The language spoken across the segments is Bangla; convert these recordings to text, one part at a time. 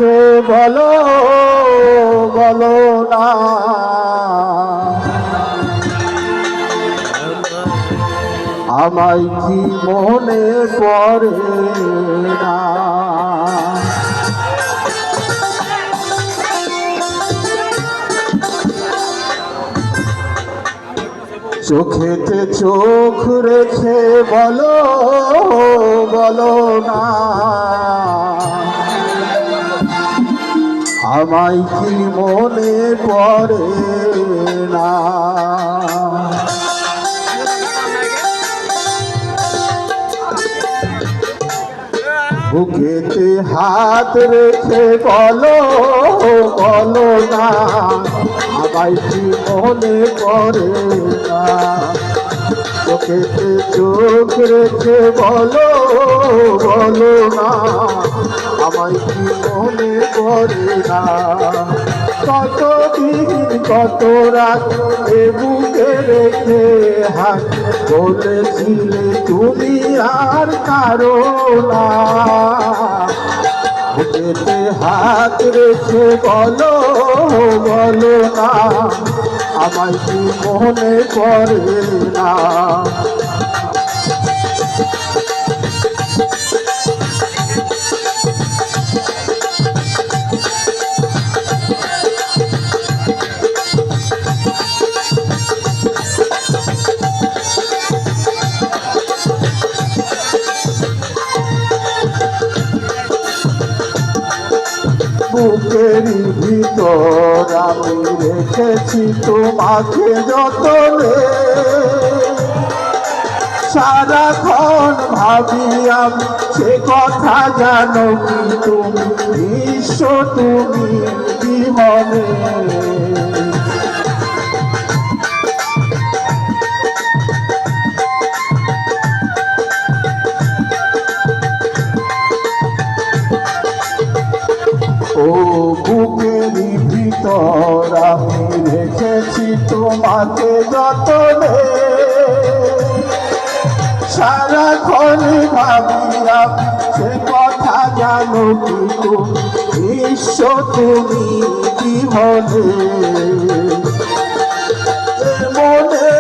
রেখে বলো বলো না আমায় কি মনে পড়ে না। চোখেতে চোখ রেখে বলো বলো না আমায় কি মনে পড়ে না। বুকেতে হাত রেখে বলো বলো না আমায় কি মনে পড়ে না। চোখেতে চোখ রেখে বলো বলো না আমায় কি মনে পড়ে না। কতদিন কত রাত বুকে রেখে হাত বলেছিলে তুমি আর কারো না। বুকেতে হাত রেখে বলো বলো না আমায় কি মনে পড়ে না। বুকের ভিতর আমি রেখেছি তোমাকে যতনে। সারাক্ষণ ভাবি আমি সে কথা জানো কি তুমি বিশ্ব তুমি বিহনে। ও বুকের ভিতর আমি রেখেছি তোমাকে যতনে। সারাক্ষণ ভাবি আমি সে কথা জানো কিন্তু বিশ্ব তুমি জীবনে। মনে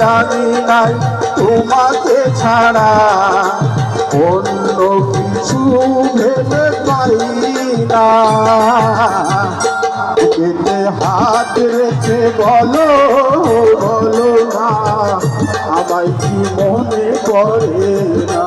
রানি নাই তোমাকে ছাড়া অন্য কিছু ভেবে পাই না। বুকেতে হাত রেখে বলো বলো না আমায় কি মনে পড়ে না।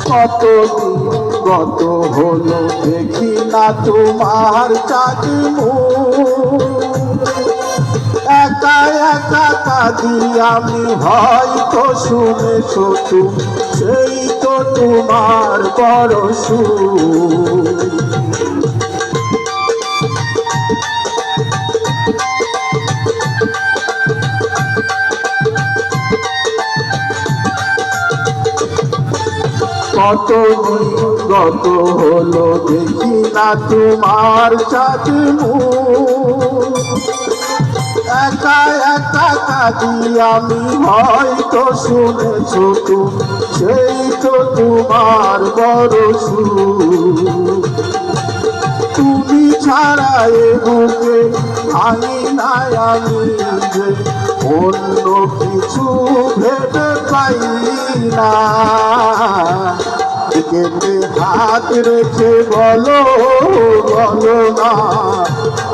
কতদিন কত হলো দেখি না তোমার চাঁদি মুখ। একা একা কাঁদি আমি হয়তো শুনেছো তুমি সেই তো তোমার বড় সুখ। কতদিন কত হলো দেখি না তোমার চাঁদ মুখ। একা একা কাঁদি আমি হয়তো শুনেছো তুমি সেই তো তোমার বড় সুখ। তুমি ছাড়া এ বুকে ভাঙি নাই আমি যে অন্য কিছু ভেবে পাই না। বুকেতে হাত রেখে বলো বলো না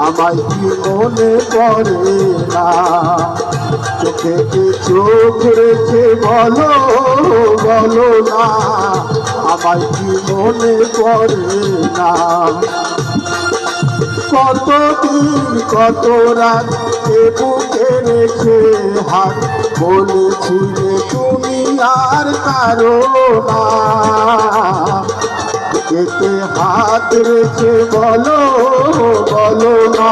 আমায় কি মনে পড়ে না। চোখেতে চোখ রেখে বলো বলো না আমায় কি মনে পড়ে না। কতদিন কত রাত বুকে রেখে হাত বলেছিলে তুমি আর কারো না। বুকেতে হাত রেখে বলো বলো না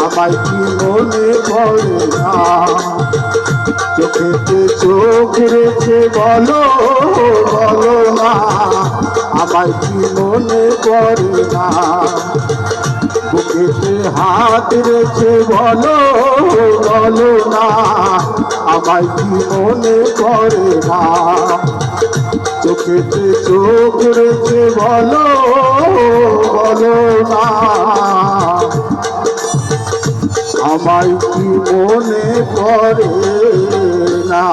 আমায় কি মনে পড়ে না চোখেতে চোখ রেখে বলো বলো না আমায় কি মনে পড়ে না বুকেতে হাত রেখে বলো বলো না আমায় কি মনে পড়ে না চোখেতে চোখ রেখে বলো বলো না আমায় কি মনে পড়ে না।